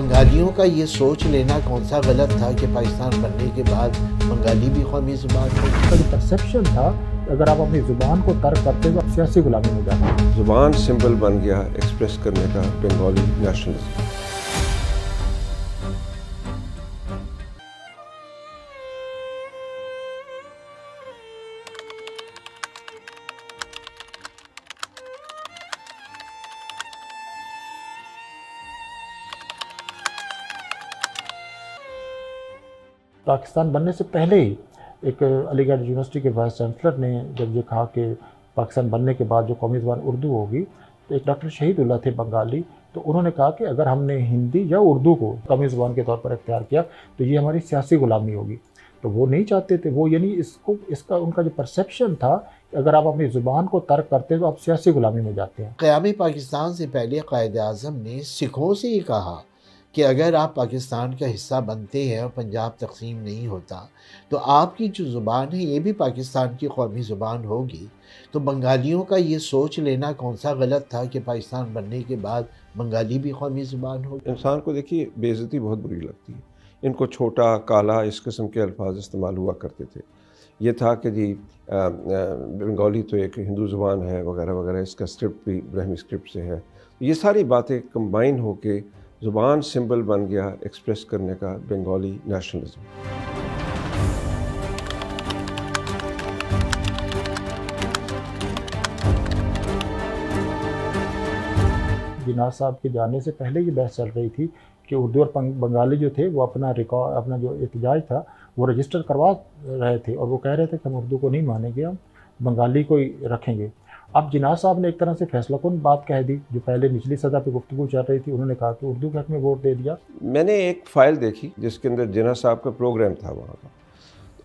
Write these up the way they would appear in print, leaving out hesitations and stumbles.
बंगालियों का ये सोच लेना कौन सा गलत था कि पाकिस्तान बनने के बाद बंगाली भी कौमी ज़ुबान हो। उसका जो परसेप्शन था, अगर आप अपनी ज़ुबान को तर्क करते हो आप सियासी गुलामी में जाते हैं। ज़ुबान सिंबल बन गया एक्सप्रेस करने का बंगाली नेशनलिज्म। पाकिस्तान बनने से पहले ही एक अलीगढ़ यूनिवर्सिटी के वाइस चांसलर ने जब ये कहा कि पाकिस्तान बनने के बाद जो कौमी ज़ुबान उर्दू होगी, तो एक डॉक्टर शहीदुल्लाह थे बंगाली, तो उन्होंने कहा कि अगर हमने हिंदी या उर्दू को कौमी ज़ुबान के तौर पर इख्तियार किया तो ये हमारी सियासी गुलामी होगी। तो वो नहीं चाहते थे, वो यानी इसका उनका जो परसेप्शन था कि अगर आप अपनी ज़ुबान को तर्क करते हो तो आप सियासी गुलामी में जाते हैं। क़याम पाकिस्तान से पहले क़ायद आज़म ने सिखों से ही कहा कि अगर आप पाकिस्तान का हिस्सा बनते हैं और पंजाब तकसीम नहीं होता तो आपकी जो ज़ुबान है ये भी पाकिस्तान की कौमी ज़ुबान होगी। तो बंगालियों का ये सोच लेना कौन सा गलत था कि पाकिस्तान बनने के बाद बंगाली भी कौमी ज़ुबान होगी। इंसान को देखिए बेइज्जती बहुत बुरी लगती है। इनको छोटा काला इस किस्म के अल्फाज इस्तेमाल हुआ करते थे। ये था कि जी बंगाली तो एक हिंदू ज़ुबान है वगैरह वगैरह, इसका स्क्रिप्ट भी ब्राह्मी स्क्रिप्ट से है। ये सारी बातें कंबाइन होके ज़ुबान सिंबल बन गया एक्सप्रेस करने का बंगाली नेशनलिज्म। जिन्ना साहब के जाने से पहले ये बहस चल रही थी कि उर्दू और बंगाली जो थे वो अपना रिकॉर्ड, अपना जो एहतजाज था वो रजिस्टर करवा रहे थे और वो कह रहे थे कि हम उर्दू को नहीं मानेंगे, हम बंगाली को ही रखेंगे। अब जिन्ना साहब ने एक तरह से फैसलाकुन बात कह दी, जो पहले निचली सतह पे गुफ्तगू चल रही थी, उन्होंने कहा कि उर्दू के हक में वोट दे दिया। मैंने एक फ़ाइल देखी जिसके अंदर जिन्ना साहब का प्रोग्राम था वहाँ का।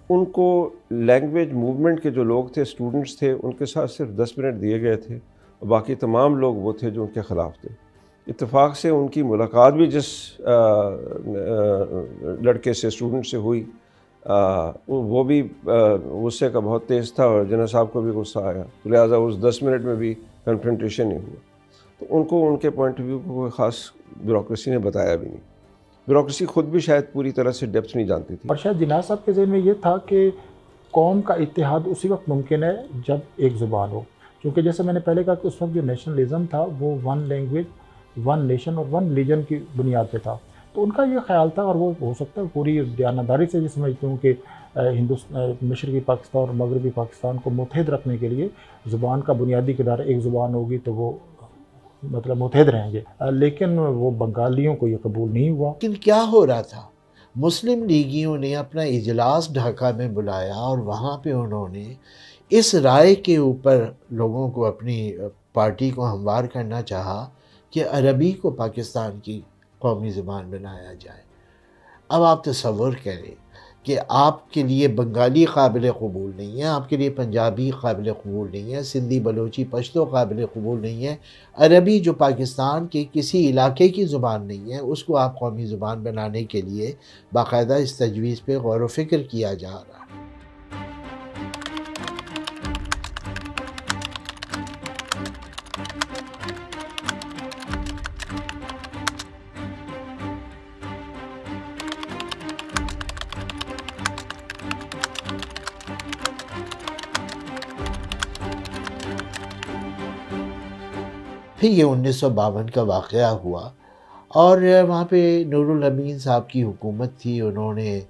उनको लैंग्वेज मूवमेंट के जो लोग थे, स्टूडेंट्स थे, उनके साथ सिर्फ 10 मिनट दिए गए थे और बाकी तमाम लोग वो थे जो उनके ख़िलाफ़ थे। इत्तेफाक से उनकी मुलाकात भी जिस लड़के से, स्टूडेंट से हुई, वो भी गुस्से का बहुत तेज़ था और जिन्ना साहब को भी गुस्सा आया, तो लिहाजा उस 10 मिनट में भी कन्फ्रंटेशन नहीं हुआ। तो उनको उनके पॉइंट ऑफ व्यू को कोई ख़ास ब्यूरोक्रेसी ने बताया भी नहीं। ब्यूरोक्रेसी ख़ुद भी शायद पूरी तरह से डेप्थ नहीं जानती थी। और शायद जिन्ना साहब के ज़हन में ये था कि कौम का इत्तेहाद उसी वक्त मुमकिन है जब एक ज़ुबान हो, क्योंकि जैसे मैंने पहले कहा कि उस वक्त जो नेशनलिज़म था वो वन लैंग्वेज, वन नेशन और वन रिलीजन की बुनियाद पे था। तो उनका ये ख्याल था, और वो हो सकता है पूरी दयानतदारी से ये समझते हूँ कि मशरक़ी पाकिस्तान और मगरबी पाकिस्तान को मुत्तहिद रखने के लिए ज़ुबान का बुनियादी किरदार एक ज़ुबान होगी तो वो मतलब मुत्तहिद रहेंगे। लेकिन वो बंगालियों को ये कबूल नहीं हुआ। लेकिन क्या हो रहा था, मुस्लिम लीगियों ने अपना इजलास ढाका में बुलाया और वहाँ पे उन्होंने इस राय के ऊपर लोगों को, अपनी पार्टी को हमवार करना चाहा कि अरबी को पाकिस्तान की कौमी ज़ुबान बनाया जाए। अब आप तसव्वुर करें कि आपके लिए बंगाली काबिल कबूल नहीं है, आपके लिए पंजाबी काबिल कबूल नहीं है, सिंधी बलोची पश्तो काबिल कबूल नहीं है, अरबी जो पाकिस्तान के किसी इलाके की ज़ुबान नहीं है उसको आप कौमी ज़ुबान बनाने के लिए बाकायदा इस तजवीज़ पे गौर व फिक्र किया जा रहा है। फिर ये 1952 का वाक़या हुआ और वहाँ पे नूरुल अमीन साहब की हुकूमत थी, उन्होंने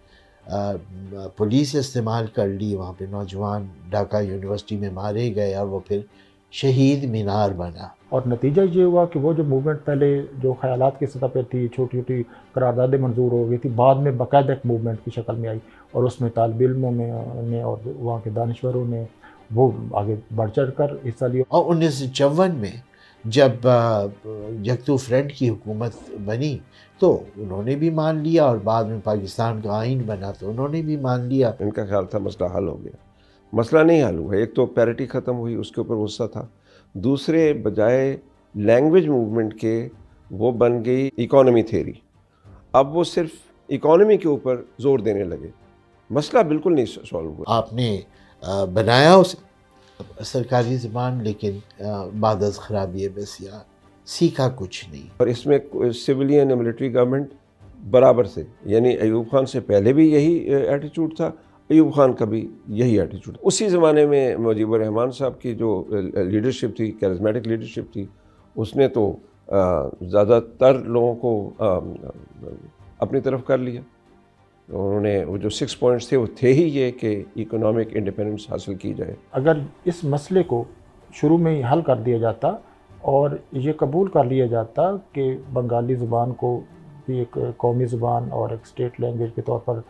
पुलिस इस्तेमाल कर ली, वहाँ पे नौजवान ढाका यूनिवर्सिटी में मारे गए और वो फिर शहीद मीनार बना। और नतीजा ये हुआ कि वो जो मूवमेंट पहले जो ख़यालात की सतह पर थी, छोटी छोटी करारदादें मंजूर हो गई थी, बाद में बाकायदा एक मूवमेंट की शक्ल में आई और उसमें तालिब इल्मों ने और वहाँ के दानिश्वरों ने वो आगे बढ़ चढ़ कर हिस्सा लिया। और 1954 में जब जगतू फ्रंट की हुकूमत बनी तो उन्होंने भी मान लिया और बाद में पाकिस्तान का आइन बना तो उन्होंने भी मान लिया। इनका ख्याल था मसला हल हो गया। मसला नहीं हल हुआ। एक तो पैरिटी ख़त्म हुई, उसके ऊपर गुस्सा था। दूसरे बजाय लैंग्वेज मूवमेंट के वो बन गई इकॉनमी थ्योरी। अब वो सिर्फ इकॉनमी के ऊपर ज़ोर देने लगे, मसला बिल्कुल नहीं सॉल्व हुआ। आपने बनाया उस सरकारी ज़बान, लेकिन बाद अज़ ख़राबी बसियार सीखा कुछ नहीं। और इसमें सिविलियन मिलिट्री गवर्नमेंट बराबर से, यानी अयूब खान से पहले भी यही एटीट्यूड था, अयूब खान का भी यही एटीट्यूड। उसी ज़माने में मुजीबुर रहमान साहब की जो लीडरशिप थी, कैरिस्मेटिक लीडरशिप थी, उसने तो ज़्यादातर लोगों को अपनी तरफ कर लिया। उन्होंने वो जो 6 पॉइंट्स थे वो थे ही ये कि इकोनॉमिक इंडिपेंडेंस हासिल की जाए। अगर इस मसले को शुरू में ही हल कर दिया जाता और ये कबूल कर लिया जाता कि बंगाली ज़ुबान को भी एक कौमी ज़ुबान और एक स्टेट लैंग्वेज के तौर पर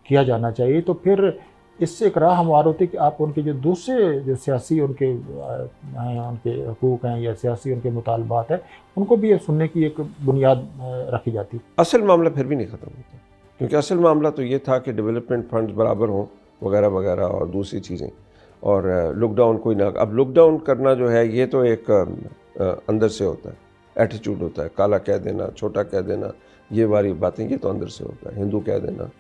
किया जाना चाहिए, तो फिर इससे एक राह हमवार होती कि आप उनके जो दूसरे जो सियासी उनके हैं, उनके हकूक़ हैं या सियासी उनके मुतालबात हैं, उनको भी ये सुनने की एक बुनियाद रखी जाती। असल मामला फिर भी नहीं ख़त्म होता, क्योंकि असल मामला तो ये था कि डेवलपमेंट फंड्स बराबर हों वगैरह वगैरह और दूसरी चीज़ें, और लॉकडाउन कोई ना। अब लॉकडाउन करना जो है ये तो एक अंदर से होता है, एटीट्यूड होता है, काला कह देना, छोटा कह देना, ये वाली बातें ये तो अंदर से होता है, हिंदू कह देना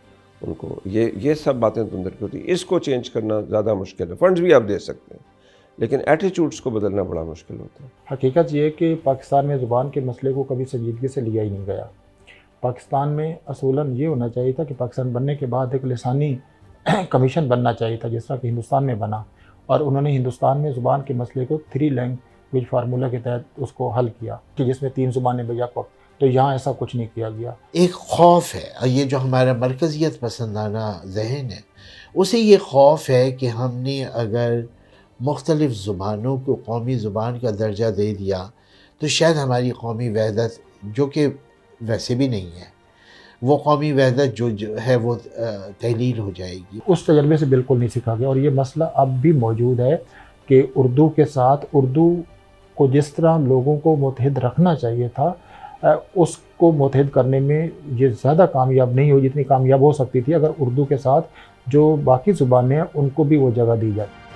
उनको, ये सब बातें तो अंदर की होती है। इसको चेंज करना ज़्यादा मुश्किल है। फंड्स भी आप दे सकते हैं, लेकिन एटीट्यूड्स को बदलना बड़ा मुश्किल होता है। हकीकत ये है कि पाकिस्तान में ज़ुबान के मसले को कभी संजीदगी से लिया ही नहीं गया। पाकिस्तान में असूलन ये होना चाहिए था कि पाकिस्तान बनने के बाद एक लिसानी कमीशन बनना चाहिए था, जिस तरह कि हिंदुस्तान में बना, और उन्होंने हिंदुस्तान में ज़ुबान के मसले को 3 लैंग्वेज फार्मूला के तहत उसको हल किया कि जिसमें 3 ज़ुबानें बेशक वक्त। तो यहाँ ऐसा कुछ नहीं किया गया। एक खौफ है, और ये जो हमारा मरकज़ियत पसंदाना जहन है, उसे ये खौफ है कि हमने अगर मुख्तलिफ़ ज़ुबानों को कौमी ज़ुबान का दर्जा दे दिया तो शायद हमारी कौमी वहदत, जो कि वैसे भी नहीं है, वो कौमी वहदत जो है वो तहलील हो जाएगी। उस तजर्बे से बिल्कुल नहीं सीखा गया, और ये मसला अब भी मौजूद है कि उर्दू के साथ उर्दू को जिस तरह लोगों को मुत्तहिद रखना चाहिए था, उसको मुत्तहिद करने में ये ज़्यादा कामयाब नहीं हुई जितनी कामयाब हो सकती थी अगर उर्दू के साथ जो बाकी ज़ुबानें हैं उनको भी वो जगह दी जाती।